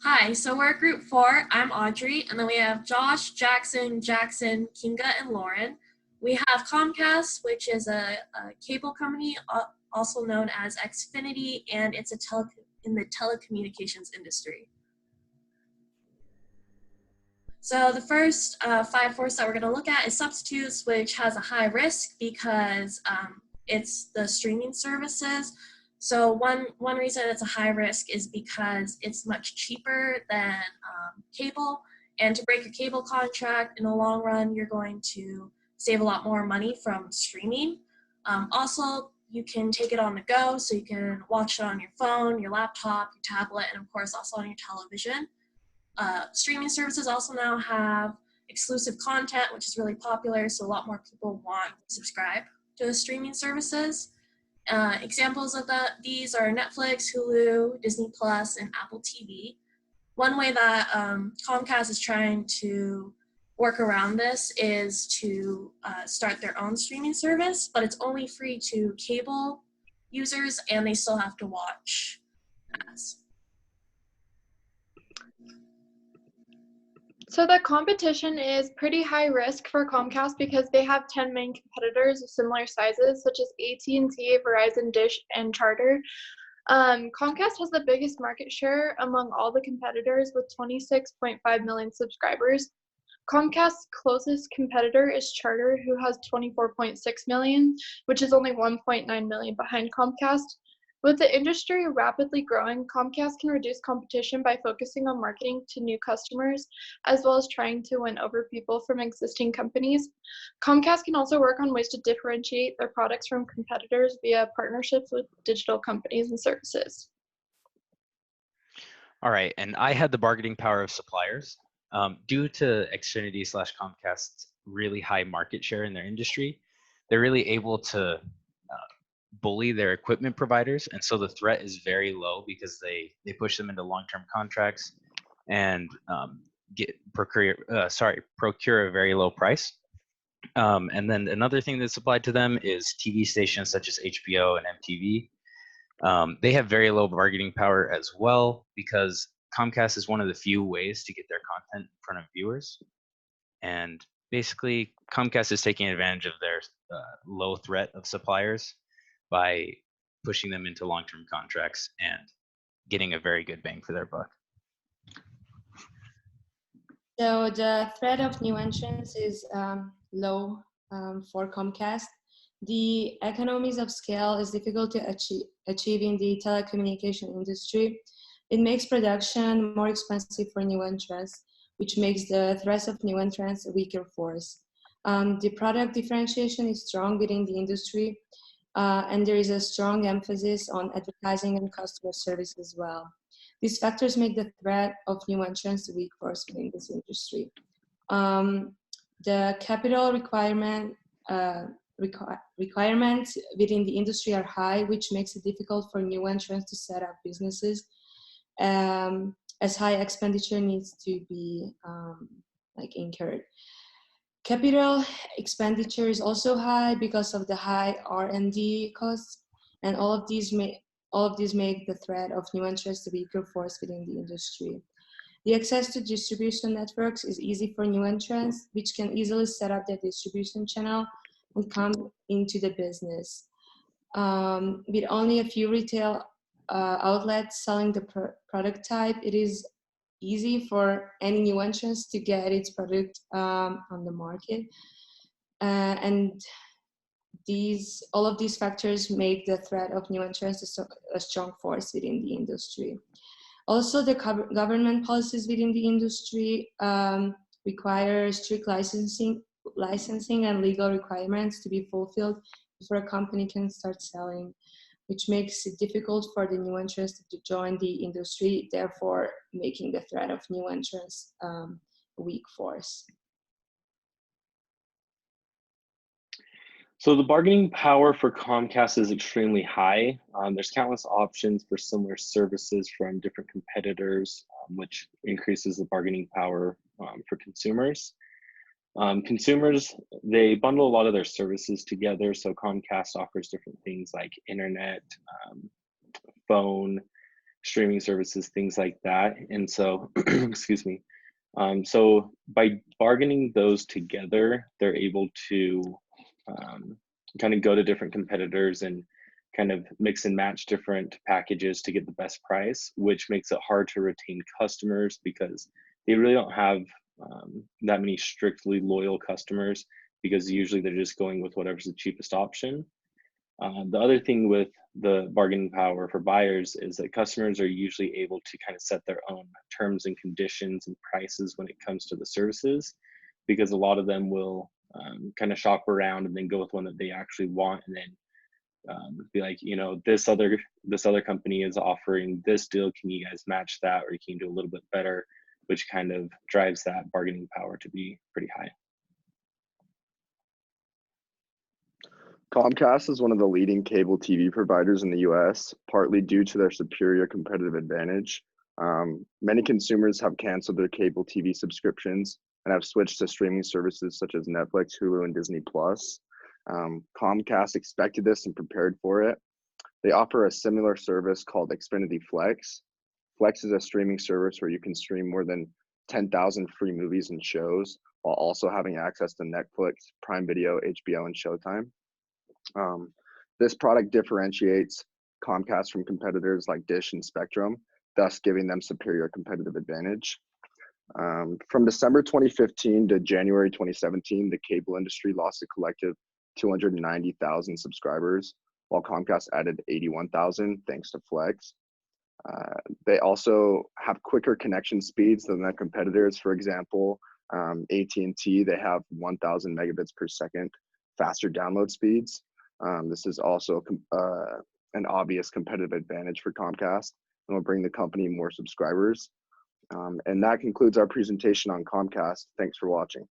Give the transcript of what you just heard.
Hi, so we're group four. I'm Audrey, and then we have Josh, Jackson, Kinga, and Lauren. We have Comcast, which is a cable company, also known as Xfinity, and it's in the telecommunications industry. So the first five force that we're going to look at is substitutes, which has a high risk because it's the streaming services. So one reason it's a high risk is because it's much cheaper than cable, and to break a cable contract in the long run, you're going to save a lot more money from streaming. Also, you can take it on the go, so you can watch it on your phone, your laptop, your tablet, and of course also on your television. Streaming services also now have exclusive content, which is really popular, so a lot more people want to subscribe to the streaming services. Examples of these are Netflix, Hulu, Disney Plus, and Apple TV. One way that Comcast is trying to work around this is to start their own streaming service, but it's only free to cable users, and they still have to watch ads. So the competition is pretty high risk for Comcast because they have 10 main competitors of similar sizes, such as AT&T, Verizon, Dish, and Charter. Comcast has the biggest market share among all the competitors with 26.5 million subscribers. Comcast's closest competitor is Charter, who has 24.6 million, which is only 1.9 million behind Comcast. With the industry rapidly growing, Comcast can reduce competition by focusing on marketing to new customers, as well as trying to win over people from existing companies. Comcast can also work on ways to differentiate their products from competitors via partnerships with digital companies and services. All right, and I had the bargaining power of suppliers. Due to Xfinity/Comcast's really high market share in their industry, they're really able to bully their equipment providers, and so the threat is very low because they push them into long-term contracts and procure a very low price. And then another thing that's applied to them is TV stations such as HBO and MTV. They have very low bargaining power as well because Comcast is one of the few ways to get their content in front of viewers. And basically, Comcast is taking advantage of their low threat of suppliers by pushing them into long-term contracts and getting a very good bang for their buck. So the threat of new entrants is low for Comcast. The economies of scale is difficult to achieve in the telecommunication industry. It makes production more expensive for new entrants, which makes the threat of new entrants a weaker force. The product differentiation is strong within the industry, and there is a strong emphasis on advertising and customer service as well. These factors make the threat of new entrants a weak force within this industry. The capital requirements within the industry are high, which makes it difficult for new entrants to set up businesses, as high expenditure needs to be incurred. Capital expenditure is also high because of the high R&D costs, and all of these make the threat of new entrants a weaker force within the industry. The access to distribution networks is easy for new entrants, which can easily set up their distribution channel and come into the business. With only a few retail outlets selling the product type, it is easy for any new entrants to get its product on the market. And all of these factors make the threat of new entrants a strong force within the industry. Also, the government policies within the industry require strict licensing and legal requirements to be fulfilled before a company can start selling, which makes it difficult for the new entrants to join the industry, therefore making the threat of new entrants a weak force. So the bargaining power for Comcast is extremely high. There's countless options for similar services from different competitors, which increases the bargaining power for consumers. Consumers, they bundle a lot of their services together. So Comcast offers different things like internet, phone, streaming services, things like that. And so, excuse me. So by bargaining those together, they're able to kind of go to different competitors and kind of mix and match different packages to get the best price, which makes it hard to retain customers because they really don't have that many strictly loyal customers, because usually they're just going with whatever's the cheapest option. The other thing with the bargaining power for buyers is that customers are usually able to kind of set their own terms and conditions and prices when it comes to the services, because a lot of them will kind of shop around and then go with one that they actually want, and then be like, you know, this other company is offering this deal. Can you guys match that, or can you do a little bit better? Which kind of drives that bargaining power to be pretty high. Comcast is one of the leading cable TV providers in the US, partly due to their superior competitive advantage. Many consumers have canceled their cable TV subscriptions and have switched to streaming services such as Netflix, Hulu, and Disney Plus. Comcast expected this and prepared for it. They offer a similar service called Xfinity Flex. Flex is a streaming service where you can stream more than 10,000 free movies and shows while also having access to Netflix, Prime Video, HBO, and Showtime. This product differentiates Comcast from competitors like Dish and Spectrum, thus giving them superior competitive advantage. From December 2015 to January 2017, the cable industry lost a collective 290,000 subscribers, while Comcast added 81,000 thanks to Flex. They also have quicker connection speeds than their competitors. For example, AT&T, they have 1,000 megabits per second faster download speeds. This is also an obvious competitive advantage for Comcast and will bring the company more subscribers. And that concludes our presentation on Comcast. Thanks for watching.